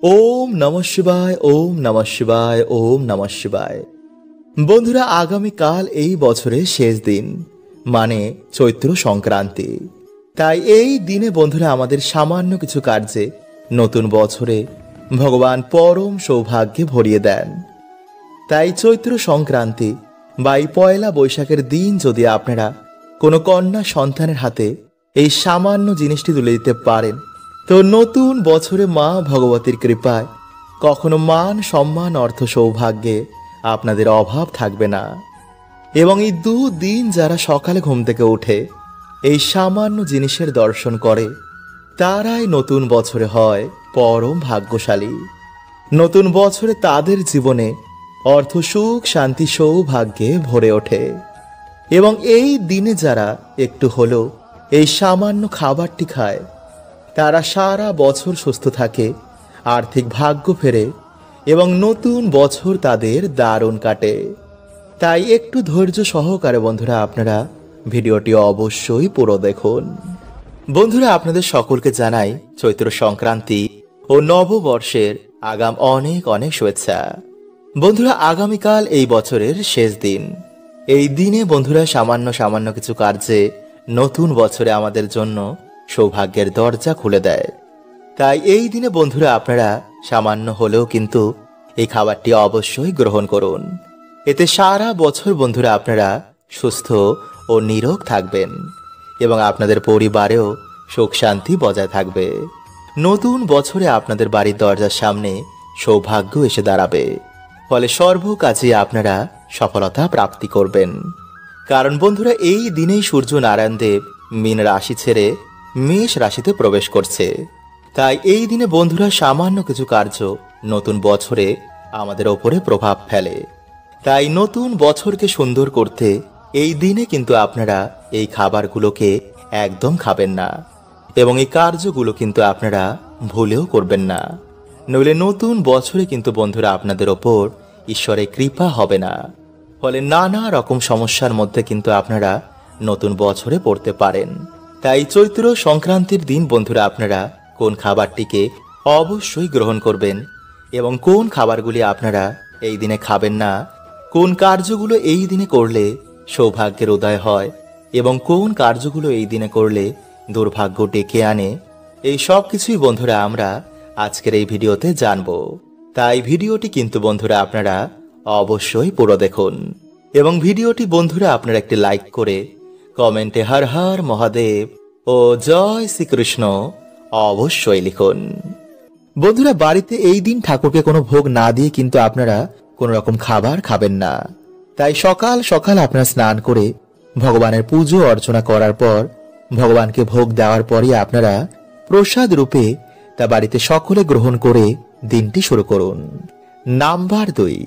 ओम नमः शिवाय, ओम नमः शिवाय, ओम नमः शिवाय। বন্ধুরা, আগামীকাল এই বছরের শেষ দিন, মানে চৈত্র সংক্রান্তি। তাই এই দিনে বন্ধুরা আমাদের সামান্য কিছু কার্যে নতুন বছরে ভগবান পরম সৌভাগ্যে ভরিয়ে দেন। তাই চৈত্র সংক্রান্তি বা এই পয়লা বৈশাখের দিন যদি আপনারা কোনো কন্যা সন্তানের হাতে এই সামান্য জিনিসটি তুলে দিতে পারেন, তো নতুন বছরে মা ভগবতীর কৃপায় কখনো মান সম্মান অর্থ সৌভাগ্যে আপনাদের অভাব থাকবে না। এবং এই দুদিন যারা সকালে ঘুম থেকে উঠে এই সামান্য জিনিসের দর্শন করে, তারাই নতুন বছরে হয় পরম ভাগ্যশালী। নতুন বছরে তাদের জীবনে অর্থ সুখ শান্তি সৌভাগ্যে ভরে ওঠে। এবং এই দিনে যারা একটু হলেও এই সামান্য খাবারটি খায়, তারা সারা বছর সুস্থ থাকে, আর্থিক ভাগ্য ফেরে এবং নতুন বছর তাদের দারুণ কাটে। তাই একটু ধৈর্য সহকারে বন্ধুরা আপনারা ভিডিওটি অবশ্যই পুরো দেখুন। বন্ধুরা, আপনাদের সকলকে জানাই চৈত্র সংক্রান্তি ও নববর্ষের আগাম অনেক অনেক শুভেচ্ছা। বন্ধুরা, আগামীকাল এই বছরের শেষ দিন। এই দিনে বন্ধুরা সামান্য কিছু কার্যে নতুন বছরে আমাদের জন্য সৌভাগ্যের দরজা খুলে দেয়। তাই এই দিনে বন্ধুরা আপনারা সামান্য হলেও কিন্তু এই খাবারটি অবশ্যই গ্রহণ করুন। এতে সারা বছর বন্ধুরা আপনারা সুস্থ ও নিরোগ থাকবেন এবং আপনাদের পরিবারেও সুখ শান্তি বজায় থাকবে। নতুন বছরে আপনাদের বাড়ির দরজার সামনে সৌভাগ্য এসে দাঁড়াবে, ফলে সর্ব কাজে আপনারা সফলতা প্রাপ্তি করবেন। কারণ বন্ধুরা এই দিনেই সূর্য নারায়ণ দেব মীন রাশি ছেড়ে মেষ রাশিতে প্রবেশ করছে। তাই এই দিনে বন্ধুরা সামান্য কিছু কার্য নতুন বছরে আমাদের ওপরে প্রভাব ফেলে। তাই নতুন বছরকে সুন্দর করতে এই দিনে কিন্তু আপনারা এই খাবারগুলোকে একদম খাবেন না এবং এই কার্যগুলো কিন্তু আপনারা ভুলেও করবেন না। নইলে নতুন বছরে কিন্তু বন্ধুরা আপনাদের ওপর ঈশ্বরের কৃপা হবে না, ফলে নানা রকম সমস্যার মধ্যে কিন্তু আপনারা নতুন বছরে পড়তে পারেন। তাই চৈত্র সংক্রান্তির দিন বন্ধুরা আপনারা কোন খাবারটিকে অবশ্যই গ্রহণ করবেন এবং কোন খাবারগুলি আপনারা এই দিনে খাবেন না, কোন কার্যগুলো এই দিনে করলে সৌভাগ্যের উদয় হয় এবং কোন কার্যগুলো এই দিনে করলে দুর্ভাগ্য ডেকে আনে, এই সব কিছুই বন্ধুরা আমরা আজকের এই ভিডিওতে জানবো। তাই ভিডিওটি কিন্তু বন্ধুরা আপনারা অবশ্যই পুরো দেখুন এবং ভিডিওটি বন্ধুরা আপনারা একটি লাইক করে কমেন্টে হর হর মহাদেব ও জয় শ্রীকৃষ্ণ অবশ্যই লিখুন। বন্ধুরা, বাড়িতে এই দিন ঠাকুরকে কোনো ভোগ না দিয়ে কিন্তু আপনারা কোনো রকম খাবার খাবেন না। তাই সকাল সকাল আপনারা স্নান করে ভগবানের পুজো অর্চনা করার পর ভগবানকে ভোগ দেওয়ার পরই আপনারা প্রসাদ রূপে তা বাড়িতে সকলে গ্রহণ করে দিনটি শুরু করুন। নাম্বার 2,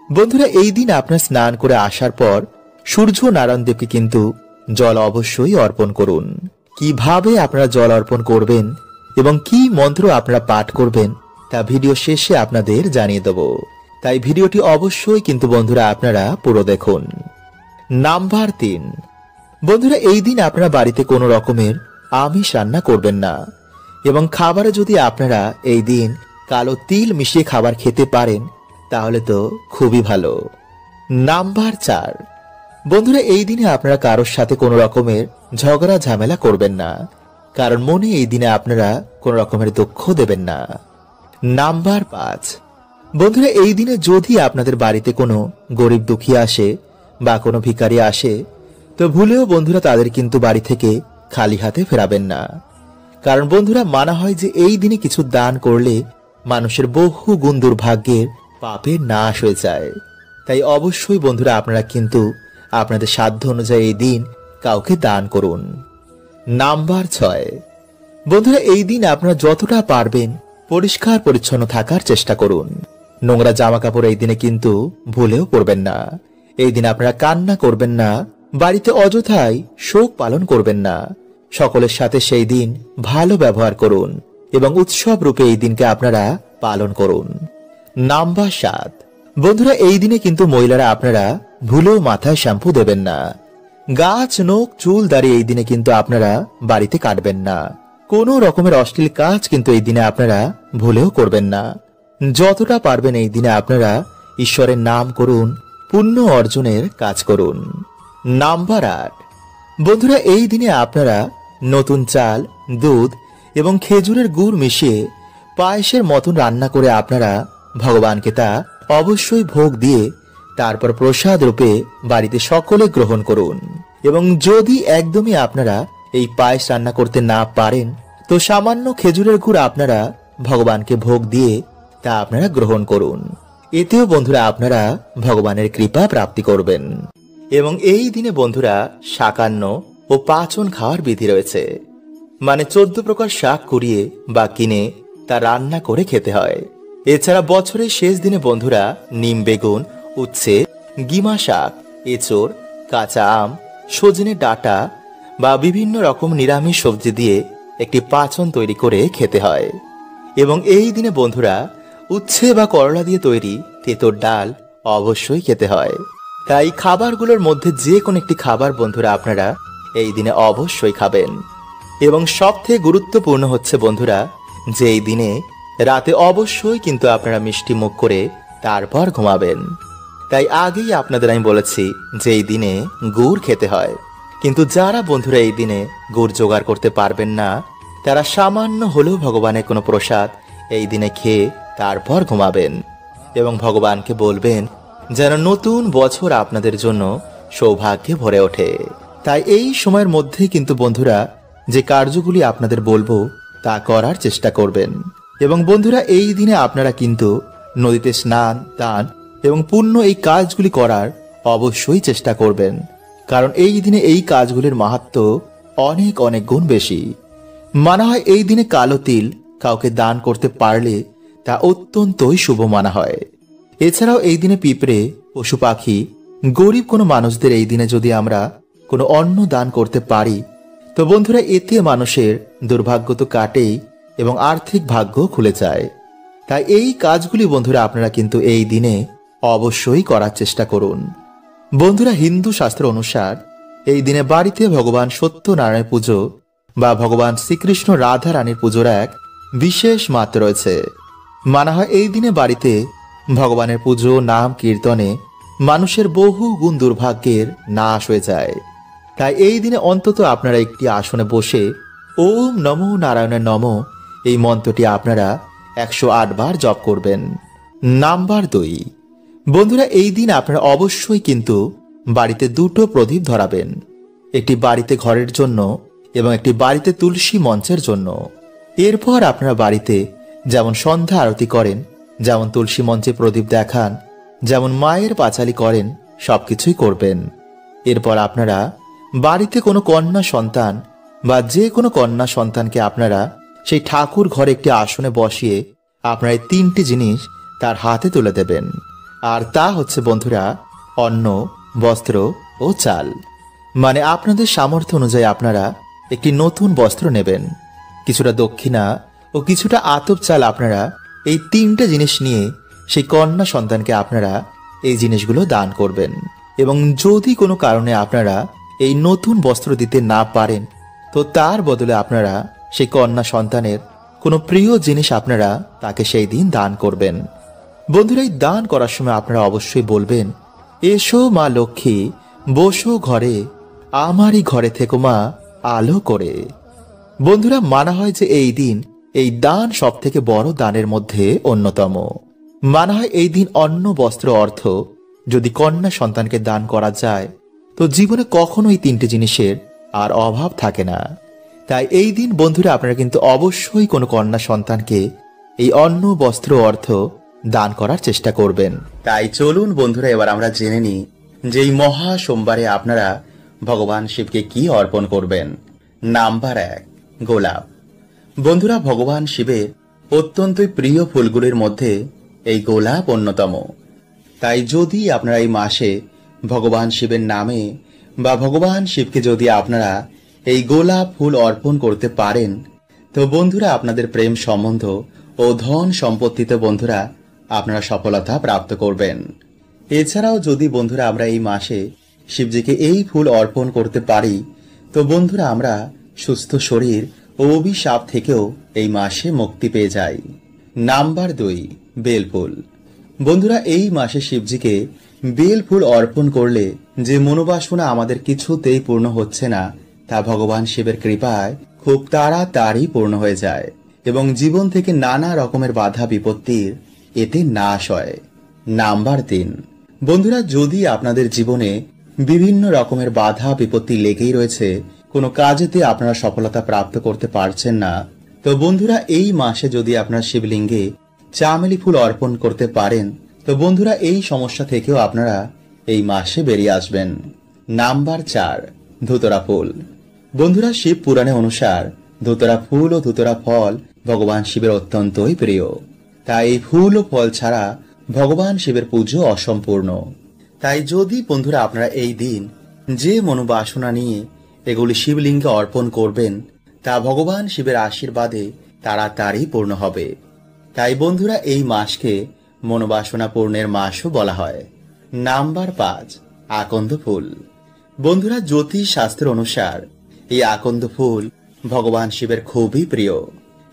বন্ধুরা এই দিন আপনারা স্নান করে আসার পর সূর্য নারায়ণ দেবকে কিন্তু জল অবশ্যই অর্পণ করুন। কিভাবে আপনারা জল অর্পণ করবেন এবং কি মন্ত্র আপনারা পাঠ করবেন তা ভিডিও শেষে আপনাদের জানিয়ে দেব। তাই ভিডিওটি অবশ্যই কিন্তু বন্ধুরা আপনারা পুরো দেখুন। নাম্বার 3, বন্ধুরা এই দিন আপনারা বাড়িতে কোনো রকমের আমিষ রান্না করবেন না এবং খাবারে যদি আপনারা এই দিন কালো তিল মিশিয়ে খাবার খেতে পারেন তাহলে তো খুবই ভালো। নাম্বার 4, বন্ধুরা এই দিনে আপনারা কারোর সাথে কোনো রকমের ঝগড়া ঝামেলা করবেন না, কারণ মনে এই দিনে আপনারা কোনো রকমের দুঃখ দেবেন না। নাম্বার 5, বন্ধুরা এই দিনে যদি আপনাদের বাড়িতে কোনো গরিব দুঃখী আসে বা কোনো ভিখারি আসে, তো ভুলেও বন্ধুরা তাদের কিন্তু বাড়ি থেকে খালি হাতে ফেরাবেন না। কারণ বন্ধুরা মানা হয় যে এই দিনে কিছু দান করলে মানুষের বহু গুণ দুর্ভাগ্যের পাপের নাশ হয়ে যায়। তাই অবশ্যই বন্ধুরা আপনারা কিন্তু আপনাদের সাধ্য অনুযায়ী এই দিন কাউকে দান করুন। নাম্বার 6, বন্ধুরা এই দিন আপনারা যতটা পারবেন পরিষ্কার পরিচ্ছন্ন থাকার চেষ্টা করুন। নোংরা জামা কাপড় এই দিনে কিন্তু ভুলেও পরবেন না। এই দিন আপনারা কান্না করবেন না, বাড়িতে অযথাই শোক পালন করবেন না। সকলের সাথে সেই দিন ভালো ব্যবহার করুন এবং উৎসব রূপে এই দিনকে আপনারা পালন করুন। নাম্বার 7, বন্ধুরা এই দিনে কিন্তু মহিলারা আপনারা ভুলেও মাথায় শ্যাম্পু দেবেন না। গাছ নখ চুল দাড়ি এই দিনে কিন্তু আপনারা বাড়িতে কাটবেন না, কোনো রকমের অশ্লীল কাজ কিন্তু এই দিনে আপনারা ভুলেও করবেন না। যতটা পারবেন এই দিনে আপনারা ঈশ্বরের নাম করুন, পুণ্য অর্জনের কাজ করুন। নাম্বার 8, বন্ধুরা এই দিনে আপনারা নতুন চাল, দুধ এবং খেজুরের গুড় মিশিয়ে পায়েসের মতন রান্না করে আপনারা ভগবানকে তা অবশ্যই ভোগ দিয়ে তারপর প্রসাদ রূপে বাড়িতে সকলে গ্রহণ করুন। এবং যদি একদমই আপনারা এই পায়েস রান্না করতে না পারেন, তো সামান্য খেজুরের গুড় আপনারা ভগবানকে ভোগ দিয়ে তা আপনারা গ্রহণ করুন। এতেও বন্ধুরা আপনারা ভগবানের কৃপা প্রাপ্তি করবেন। এবং এই দিনে বন্ধুরা শাকান্ন ও পাচন খাওয়ার বিধি রয়েছে, মানে 14 প্রকার শাক কুড়িয়ে বা কিনে তা রান্না করে খেতে হয়। এছাড়া বছরের শেষ দিনে বন্ধুরা নিম বেগুন, উচ্ছে, গিমা শাক, এঁচড়, কাঁচা আম, সজনে ডাঁটা বা বিভিন্ন রকম নিরামিষ সবজি দিয়ে একটি পাচন তৈরি করে খেতে হয়। এবং এই দিনে বন্ধুরা উচ্ছে বা করলা দিয়ে তৈরি তেঁতুর ডাল অবশ্যই খেতে হয়। তাই খাবারগুলোর মধ্যে যে কোনো একটি খাবার বন্ধুরা আপনারা এই দিনে অবশ্যই খাবেন। এবং সবথেকে গুরুত্বপূর্ণ হচ্ছে বন্ধুরা যে এই দিনে রাতে অবশ্যই কিন্তু আপনারা মিষ্টি মুখ করে তারপর ঘুমাবেন। তাই আগেই আপনাদের আমি বলেছি যে এই দিনে গুড় খেতে হয়, কিন্তু যারা বন্ধুরা এই দিনে গুড় জোগাড় করতে পারবেন না, তারা সামান্য হলেও ভগবানের কোনো প্রসাদ এই দিনে খেয়ে তারপর ঘুমাবেন এবং ভগবানকে বলবেন যেন নতুন বছর আপনাদের জন্য সৌভাগ্যে ভরে ওঠে। তাই এই সময়ের মধ্যে কিন্তু বন্ধুরা যে কার্যগুলি আপনাদের বলবো তা করার চেষ্টা করবেন। এবং বন্ধুরা এই দিনে আপনারা কিন্তু নদীতে স্নান, দান এবং পুণ্য এই কাজগুলি করার অবশ্যই চেষ্টা করবেন, কারণ এই দিনে এই কাজগুলির মাহাত্ম্য অনেক অনেক গুণ বেশি। মানা হয় এই দিনে কালো তিল কাউকে দান করতে পারলে তা অত্যন্তই শুভ মানা হয়। এছাড়াও এই দিনে পিঁপড়ে, পশু পাখি, গরিব কোনো মানুষদের এই দিনে যদি আমরা কোনো অন্ন দান করতে পারি, তো বন্ধুরা এতে মানুষের দুর্ভাগ্য তো কাটেই এবং আর্থিক ভাগ্য খুলে যায়। তাই এই কাজগুলি বন্ধুরা আপনারা কিন্তু এই দিনে অবশ্যই করার চেষ্টা করুন। বন্ধুরা হিন্দু শাস্ত্র অনুসার এই দিনে বাড়িতে ভগবান সত্যনারায়ণের পুজো বা ভগবান শ্রীকৃষ্ণ রাধা রানীর পুজোর এক বিশেষ মাত্রা রয়েছে। মানা হয় এই দিনে বাড়িতে ভগবানের পুজো, নাম কীর্তনে মানুষের বহু গুণ দুর্ভাগ্যের নাশ হয়ে যায়। তাই এই দিনে অন্তত আপনারা একটি আসনে বসে ওম নমো নারায়ণের নমঃ এই মন্ত্রটি আপনারা 108 বার জপ করবেন। নাম্বার 2, বন্ধুরা এই দিন আপনারা অবশ্যই কিন্তু বাড়িতে 2টো প্রদীপ ধরাবেন, একটি বাড়িতে ঘরের জন্য এবং একটি বাড়িতে তুলসী মঞ্চের জন্য। এরপর আপনারা বাড়িতে যেমন সন্ধ্যা আরতি করেন, যেমন তুলসী মঞ্চে প্রদীপ দেখান, যেমন মায়ের পাঁচালি করেন, সবকিছুই করবেন। এরপর আপনারা বাড়িতে কোনো কন্যা সন্তান বা যে কোনো কন্যা সন্তানকে আপনারা সেই ঠাকুর ঘরে একটি আসনে বসিয়ে আপনারা এই 3টি জিনিস তার হাতে তুলে দেবেন। আর তা হচ্ছে বন্ধুরা অন্ন, বস্ত্র ও চাল। মানে আপনাদের সামর্থ্য অনুযায়ী আপনারা একটি নতুন বস্ত্র নেবেন, কিছুটা দক্ষিণা ও কিছুটা আতপ চাল আপনারা এই 3টে জিনিস নিয়ে সেই কন্যা সন্তানকে আপনারা এই জিনিসগুলো দান করবেন। এবং যদি কোনো কারণে আপনারা এই নতুন বস্ত্র দিতে না পারেন, তো তার বদলে আপনারা সেই কন্যা সন্তানের কোনো প্রিয় জিনিস আপনারা তাকে সেই দিন দান করবেন। বন্ধুরা এই দান করার সময় আপনারা অবশ্যই বলবেন, এসো মা লক্ষ্মী বসো ঘরে, আমারই ঘরে থেকো মা আলো করে। বন্ধুরা মানা হয় যে এই দিন এই দান সব থেকে বড় দানের মধ্যে অন্যতম। মানা হয় এই দিন অন্ন, বস্ত্র, অর্থ যদি কন্যা সন্তানকে দান করা যায়, তো জীবনে কখনো এই 3টে জিনিসের আর অভাব থাকে না। তাই এই দিন বন্ধুরা আপনারা কিন্তু অবশ্যই কোনো কন্যা সন্তানকে এই অন্ন, বস্ত্র, অর্থ দান করার চেষ্টা করবেন। তাই চলুন বন্ধুরা এবার আমরা জেনে নিই যে এই মহা সোমবারে আপনারা ভগবান শিবকে কি অর্পণ করবেন। নাম্বার 1, গোলাপ। বন্ধুরা ভগবান শিবের অত্যন্তই প্রিয় ফুলগুলির মধ্যে এই গোলাপ অন্যতম। তাই যদি আপনারা এই মাসে ভগবান শিবের নামে বা ভগবান শিবকে যদি আপনারা এই গোলাপ ফুল অর্পণ করতে পারেন, তো বন্ধুরা আপনাদের প্রেম সম্বন্ধ ও ধন সম্পত্তিতে বন্ধুরা আপনারা সফলতা প্রাপ্ত করবেন। এছাড়াও যদি বন্ধুরা আমরা এই মাসে শিবজিকে এই ফুল অর্পণ করতে পারি, তো বন্ধুরা আমরা সুস্থ শরীর ও অভিশাপ থেকেও এই মাসে মুক্তি পেয়ে যায়। নাম্বার 2, বেলফুল। বন্ধুরা, এই মাসে শিবজিকে বেলফুল অর্পণ করলে যে মনোবাসনা আমাদের কিছুতেই পূর্ণ হচ্ছে না, তা ভগবান শিবের কৃপায় খুব তাড়াতাড়ি পূর্ণ হয়ে যায় এবং জীবন থেকে নানা রকমের বাধা বিপত্তির এতে নাশ হয়। নাম্বার 3, বন্ধুরা, যদি আপনাদের জীবনে বিভিন্ন রকমের বাধা বিপত্তি লেগেই রয়েছে, কোনো কাজেতে আপনারা সফলতা প্রাপ্ত করতে পারছেন না, তো বন্ধুরা এই মাসে যদি আপনারা শিবলিঙ্গে চামেলি ফুল অর্পণ করতে পারেন, তো বন্ধুরা এই সমস্যা থেকেও আপনারা এই মাসে বেরিয়ে আসবেন। নাম্বার 4, ধুতরা ফুল। বন্ধুরা, শিব পুরাণে অনুসার ধুতরা ফুল ও ধুতরা ফল ভগবান শিবের অত্যন্তই প্রিয়। তাই এই ফুল ও ফল ছাড়া ভগবান শিবের পুজো অসম্পূর্ণ। তাই যদি বন্ধুরা আপনারা এই দিন যে মনোবাসনা নিয়ে এগুলি শিবলিঙ্গে অর্পণ করবেন, তা ভগবান শিবের আশীর্বাদে তাড়াতাড়ি পূর্ণ হবে। তাই বন্ধুরা এই মাসকে মনোবাসনা পূর্ণের মাসও বলা হয়। নাম্বার 5, আকন্দ ফুল। বন্ধুরা, জ্যোতিষ শাস্ত্র অনুসার এই আকন্দ ফুল ভগবান শিবের খুবই প্রিয়।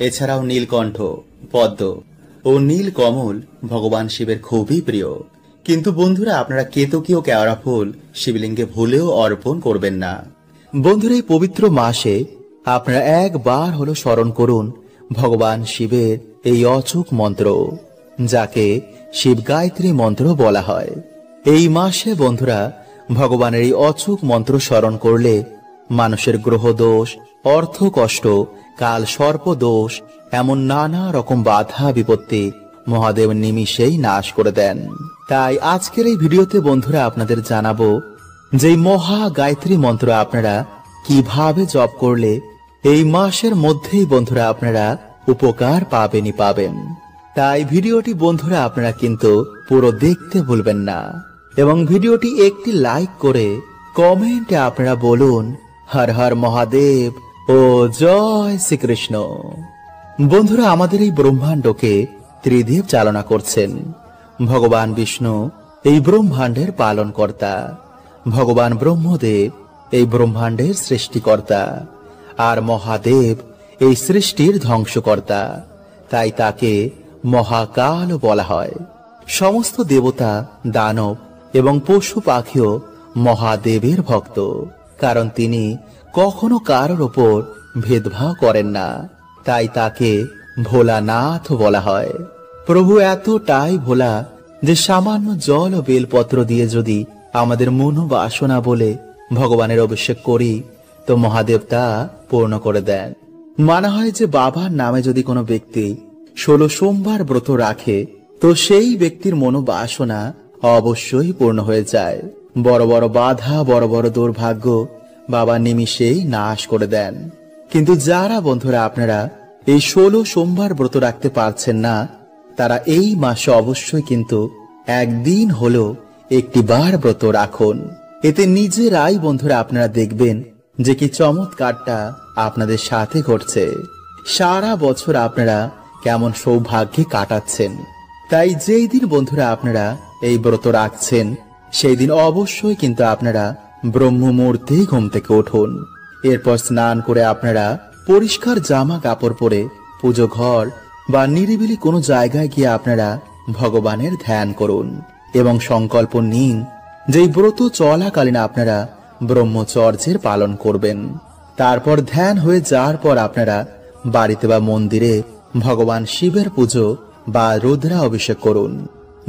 এছাড়াও নীলকণ্ঠ, পদ্ম ও নীলকমল ভগবান শিবের খুবই প্রিয়। কিন্তু বন্ধুরা আপনারা কেতকী ও কেওড়া ফুল শিবলিঙ্গে ভুলেও অর্পণ করবেন না। বন্ধুরা, এই পবিত্র মাসে আপনারা একবার হলো স্মরণ করুন ভগবান শিবের এই অচূক মন্ত্র, যাকে শিব গায়ত্রী মন্ত্র বলা হয়। এই মাসে বন্ধুরা ভগবানের এই অচূক মন্ত্র স্মরণ করলে মানুষের গ্রহ দোষ, অর্থ কষ্ট, কাল সর্প দোষ, এমন নানা রকম বাধা বিপত্তি মহাদেব নিমিষেই নাশ করে দেন। তাই আজকের এই ভিডিওতে বন্ধুরা আপনাদের জানাবো যে মহা গায়ত্রী মন্ত্র আপনারা কিভাবে জপ করলে এই মাসের মধ্যেই বন্ধুরা আপনারা উপকার পাবেনই পাবেন। তাই ভিডিওটি বন্ধুরা আপনারা কিন্তু পুরো দেখতে ভুলবেন না এবং ভিডিওটি একটি লাইক করে কমেন্টে আপনারা বলুন হর হর মহাদেব ও জয় শ্রীকৃষ্ণ। বন্ধুরা, আমাদের এই ব্রহ্মাণ্ডকে ত্রিদেব চালনা করছেন। ভগবান বিষ্ণু এই ব্রহ্মাণ্ডের পালন কর্তা, ভগবান ব্রহ্মদেব এই ব্রহ্মাণ্ডের সৃষ্টিকর্তা, আর মহাদেব এই সৃষ্টির ধ্বংসকর্তা। তাই তাকে মহাকাল বলা হয়। সমস্ত দেবতা, দানব এবং পশু পাখিও মহাদেবের ভক্ত, কারণ তিনি কখনো কারোর ওপর ভেদভাব করেন না। তাই তাকে ভোলানাথ বলা হয়। প্রভু এতটাই ভোলা যে সামান্য জল ও বেলপত্র দিয়ে যদি আমাদের মনোবাসনা বলে ভগবানের অভিষেক করি, তো মহাদেব তা পূর্ণ করে দেন। মানা হয় যে বাবার নামে যদি কোনো ব্যক্তি 16 সোমবার ব্রত রাখে, তো সেই ব্যক্তির মনোবাসনা অবশ্যই পূর্ণ হয়ে যায়। বড় বড় বাধা, বড় বড় দুর্ভাগ্য বাবা নিমিষেই নাশ করে দেন। কিন্তু যারা বন্ধুরা আপনারা এই 16 সোমবার ব্রত রাখতে পারছেন না, তারা এই মাসে অবশ্যই কিন্তু একদিন হলো একটি বার ব্রত রাখুন। এতে নিজেরাই বন্ধুরা আপনারা দেখবেন যে কি চমৎকারটা আপনাদের সাথে ঘটছে। সারা বছর আপনারা কেমন সৌভাগ্যে কাটাচ্ছেন। তাই যেই দিন বন্ধুরা আপনারা এই ব্রত রাখছেন, সেই দিন অবশ্যই কিন্তু আপনারা ব্রহ্ম মুহূর্তে ঘুম থেকে উঠুন। এরপর স্নান করে আপনারা পরিষ্কার জামা কাপড় পরে পুজো ঘর বা নিরিবিলি কোনো জায়গায় গিয়ে আপনারা ভগবানের ধ্যান করুন এবং সংকল্প নিন যে ব্রত চলাকালীন আপনারা ব্রহ্মচর্যের পালন করবেন। তারপর ধ্যান হয়ে যাওয়ার পর আপনারা বাড়িতে বা মন্দিরে ভগবান শিবের পুজো বা রুদ্রা অভিষেক করুন।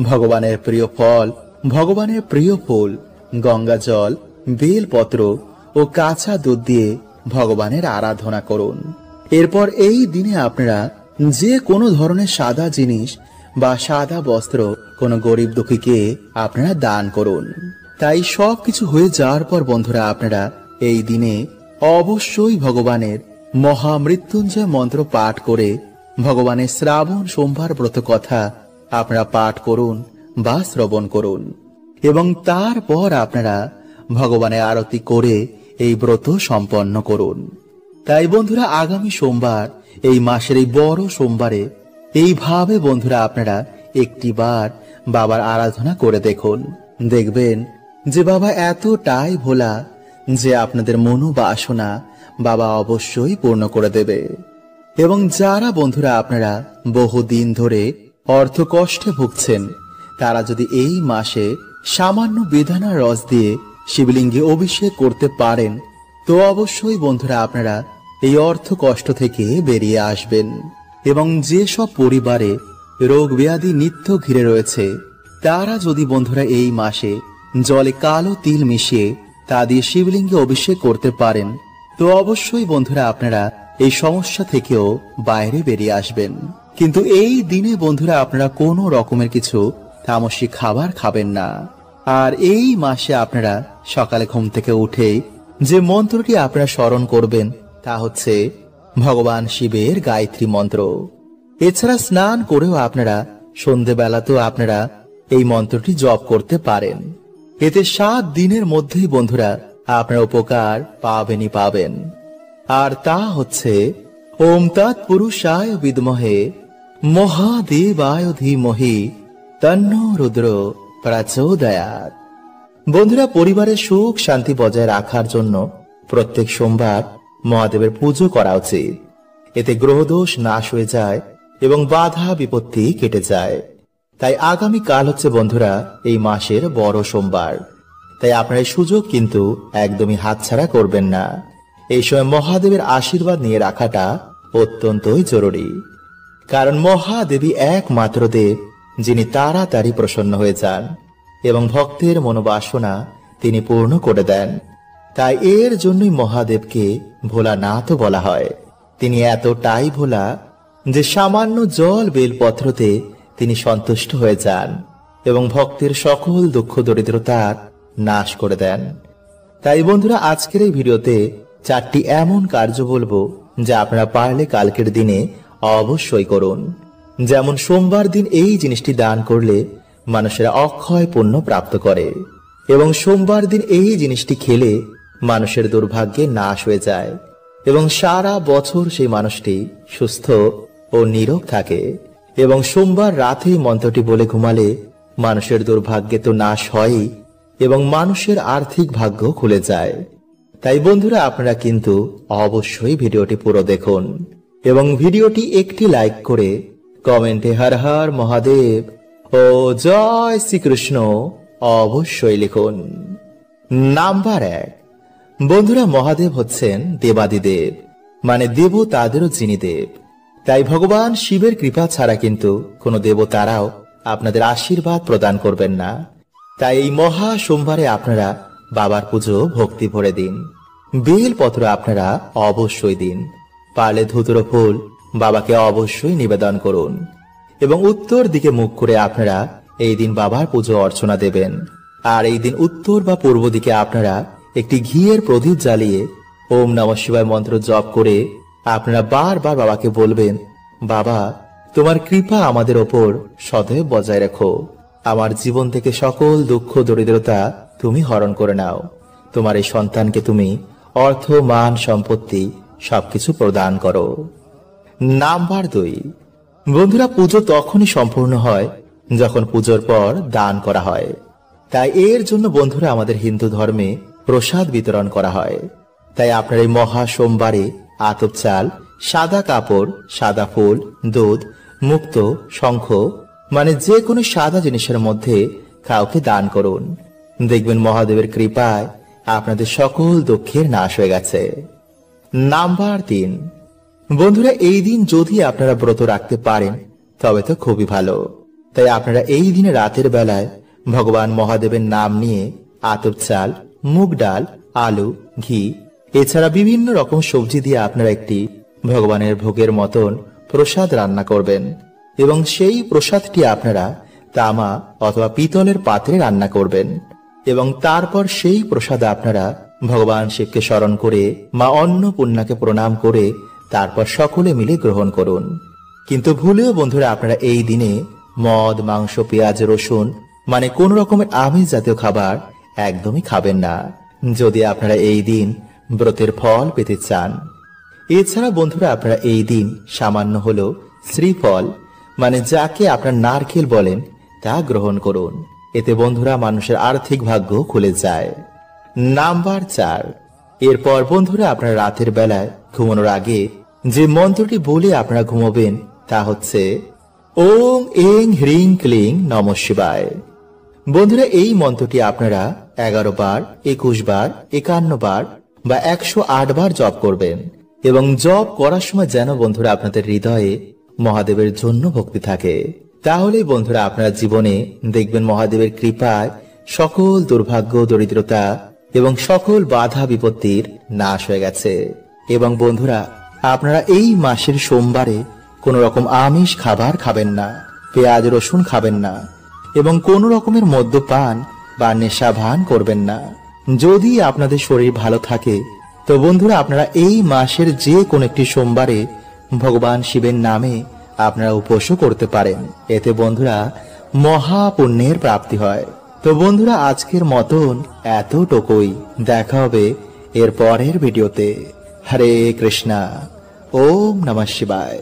ভগবানের প্রিয় ফল, ভগবানের প্রিয় ফুল, গঙ্গা জল, বেলপত্র ও কাঁচা দুধ দিয়ে ভগবানের আরাধনা করুন। এরপর এই দিনে আপনারা যে কোনো ধরনের সাদা জিনিস বা সাদা বস্ত্র কোনো গরিব দুঃখীকে আপনারা দান করুন। তাই সবকিছু হয়ে যাওয়ার পর বন্ধুরা আপনারা এই দিনে অবশ্যই ভগবানের মহামৃত্যুঞ্জয় মন্ত্র পাঠ করে ভগবানের শ্রাবণ সোমবার ব্রত কথা আপনারা পাঠ করুন বা শ্রবণ করুন এবং তারপর আপনারা ভগবানের আরতি করে এই ব্রত সম্পন্ন করুন। তাই বন্ধুরা আগামী সোমবার, এই মাসের এই বড় সোমবারে এইভাবে বন্ধুরা আপনারা একটিবার বাবার আরাধনা করে দেখুন। দেখবেন যে বাবা এতটাই ভোলা যে আপনাদের মনোবাসনা বাবা অবশ্যই পূর্ণ করে দেবে। এবং যারা বন্ধুরা আপনারা বহুদিন ধরে অর্থ কষ্টে ভুগছেন, তারা যদি এই মাসে সামান্য বেদানার রস দিয়ে শিবলিঙ্গে অভিষেক করতে পারেন, তো অবশ্যই বন্ধুরা আপনারা এই অর্থ কষ্ট থেকে বেরিয়ে আসবেন। এবং যেসব পরিবারে রোগ ব্যাধি নিত্য ঘিরে রয়েছে, তারা যদি বন্ধুরা এই মাসে জলে কালো তিল মিশিয়ে তা দিয়ে শিবলিঙ্গে অভিষেক করতে পারেন, তো অবশ্যই বন্ধুরা আপনারা এই সমস্যা থেকেও বাইরে বেরিয়ে আসবেন। কিন্তু এই দিনে বন্ধুরা আপনারা কোনো রকমের কিছু তামসিক খাবার খাবেন না। আর এই মাসে আপনারা সকালে ঘুম থেকে উঠেই যে মন্ত্রটি আপনারা স্মরণ করবেন তা হচ্ছে ভগবান শিবের গায়ত্রী মন্ত্র। এছাড়া স্নান করেও আপনারা সন্ধেবেলাতেও আপনারা এই মন্ত্রটি জপ করতে পারেন। এতে 7 দিনের মধ্যেই বন্ধুরা আপনারা উপকার পাবেনই পাবেন। আর তা হচ্ছে ওম তৎপুরুষায় বিদ্মহে মহাদেবায় ধীমহি তন্নো রুদ্র প্রচোদয়াৎ। বন্ধুরা, পরিবারের সুখ শান্তি বজায় রাখার জন্য প্রত্যেক সোমবার মহাদেবের পুজো করা উচিত। এতে গ্রহদোষ নাশ হয়ে যায় এবং বাধা বিপত্তি কেটে যায়। তাই আগামী কাল হচ্ছে বন্ধুরা এই মাসের বড় সোমবার। তাই আপনার এই সুযোগ কিন্তু একদমই হাতছাড়া করবেন না। এই সময় মহাদেবের আশীর্বাদ নিয়ে রাখাটা অত্যন্তই জরুরি। কারণ মহাদেবী একমাত্র দেব যিনি তাড়াতাড়ি প্রসন্ন হয়ে যান এবং ভক্তের মনোবাসনা তিনি পূর্ণ করে দেন। তাই এর জন্যই মহাদেবকে ভোলানাথও বলা হয়। তিনি এতটাই ভোলা যে সামান্য জল বেলপত্রতে তিনি সন্তুষ্ট হয়ে যান এবং ভক্তের সকল দুঃখ দরিদ্রতার নাশ করে দেন। তাই বন্ধুরা, আজকের এই ভিডিওতে 4টি এমন কার্য বলবো যা আপনারা পারলে কালকের দিনে অবশ্যই করুন। যেমন সোমবার দিন এই জিনিসটি দান করলে মানুষেরা অক্ষয় পুণ্য প্রাপ্ত করে এবং সোমবার দিন এই জিনিসটি খেলে মানুষের দুর্ভাগ্যে নাশ হয়ে যায় এবং সারা বছর সেই মানুষটি সুস্থ ও নিরোগ থাকে। এবং সোমবার রাতে মন্ত্রটি বলে ঘুমালে মানুষের দুর্ভাগ্যে তো নাশ হয়ই এবং মানুষের আর্থিক ভাগ্য খুলে যায়। তাই বন্ধুরা, আপনারা কিন্তু অবশ্যই ভিডিওটি পুরো দেখুন এবং ভিডিওটি একটি লাইক করে কমেন্টে হর হর মহাদেব ও জয় শ্রীকৃষ্ণ অবশ্যই লিখুন। নাম্বার 1, বন্ধুরা, মহাদেব হচ্ছেন দেবাদিদেব, মানে দেবতাদেরও যিনি দেব। তাই ভগবান শিবের কৃপা ছাড়া কিন্তু কোনো দেবতারাও আপনাদের আশীর্বাদ প্রদান করবেন না। তাই এই মহা সোমবারে আপনারা বাবার পুজো ভক্তি ভরে দিন। বেলপত্র আপনারা অবশ্যই দিন। পারলে ধুতুরো ফুল বাবাকে অবশ্যই নিবেদন করুন এবং উত্তর দিকে মুখ করে আপনারা এই দিন বাবার পুজো অর্চনা দেবেন। আর এই দিন উত্তর বা পূর্ব দিকে আপনারা একটি ঘিয়ের প্রদীপ জ্বালিয়ে ওম নমঃ শিবায় মন্ত্র জপ করে আপনারা বারবার বাবাকে বলবেন, বাবা, তোমার কৃপা আমাদের ওপর সদৈব বজায় রেখো। আমার জীবন থেকে সকল দুঃখ দরিদ্রতা তুমি হরণ করে নাও। তোমার এই সন্তানকে তুমি অর্থ মান সম্পত্তি সবকিছু প্রদান করো। নাম্বার 2, বন্ধুরা, পুজো তখনই সম্পূর্ণ হয় যখন পুজোর পর দান করা হয়। তাই এর জন্য বন্ধুরা আমাদের হিন্দু ধর্মে প্রসাদ বিতরণ করা হয়। তাই আপনার এই মহা সোমবারে আতপ চাল, সাদা কাপড়, সাদা ফুল, দুধ, মুক্ত, শঙ্খ, মানে যে কোনো সাদা জিনিসের মধ্যে কাউকে দান করুন। দেখবেন মহাদেবের কৃপায় আপনাদের সকল দুঃখের নাশ হয়ে গেছে। নাম্বার 3, বন্ধুরা, এই দিন যদি আপনারা ব্রত রাখতে পারেন তবে তো খুবই ভালো। তাই আপনারা এই দিনে রাতের বেলায় ভগবান মহাদেবের নাম নিয়ে আতপ চাল, মুগ ডাল, আলু, ঘি এছাড়া বিভিন্ন রকম সবজি দিয়ে আপনারা একটি ভগবানের ভোগের মতন প্রসাদ রান্না করবেন এবং সেই প্রসাদটি আপনারা তামা অথবা পিতলের পাত্রে রান্না করবেন এবং তারপর সেই প্রসাদ আপনারা ভগবান শিবকে স্মরণ করে মা অন্নপূর্ণাকে প্রণাম করে তারপর সকলে মিলে গ্রহণ করুন। কিন্তু ভুলেও বন্ধুরা আপনারা এই দিনে মদ, মাংস, পেঁয়াজ, রসুন মানে কোন রকমের আমিষ জাতীয় খাবার একদমই খাবেন না, যদি আপনারা এই দিন ব্রতের ফল পেতে চান। এছাড়া বন্ধুরা আপনারা এই দিন সামান্য হলেও শ্রীফল মানে যাকে আপনার নারকেল বলেন তা গ্রহণ করুন। এতে বন্ধুরা মানুষের আর্থিক ভাগ্য খুলে যায়। নাম্বার 4, এরপর বন্ধুরা আপনারা রাতের বেলায় ঘুমানোর আগে যে মন্ত্রটি বলে আপনারা ঘুমাবেন তা হচ্ছে ওং এং হ্রিং ক্লিং নমঃ শিবায়। বন্ধুরা এই মন্ত্রটি আপনারা 11 বার, 21 বার, 51 বার বা 108 বার জপ করবেন এবং জপ করার সময় যেন বন্ধুরা আপনাদের হৃদয়ে মহাদেবের জন্য ভক্তি থাকে। তাহলেই বন্ধুরা আপনারা জীবনে দেখবেন মহাদেবের কৃপায় সকল দুর্ভাগ্য, দরিদ্রতা এবং সকল বাধা বিপত্তির নাশ হয়ে গেছে। এবং বন্ধুরা আপনারা এই মাসের সোমবারে কোনো রকম আমিষ খাবার খাবেন না, পেঁয়াজ রসুন খাবেন না এবং কোনো রকমের মদ্যপান বা নেশা ভান করবেন না। যদি আপনাদের শরীর ভালো থাকে তো বন্ধুরা আপনারা এই মাসের যে কোনো একটি সোমবারে ভগবান শিবের নামে আপনারা উপোসও করতে পারেন। এতে বন্ধুরা মহাপুণ্যের প্রাপ্তি হয়। তো বন্ধুরা আজকের মতন এতটুকুই। দেখা হবে এর পরের ভিডিওতে। হরে কৃষ্ণা। ওম নমঃ শিবায়।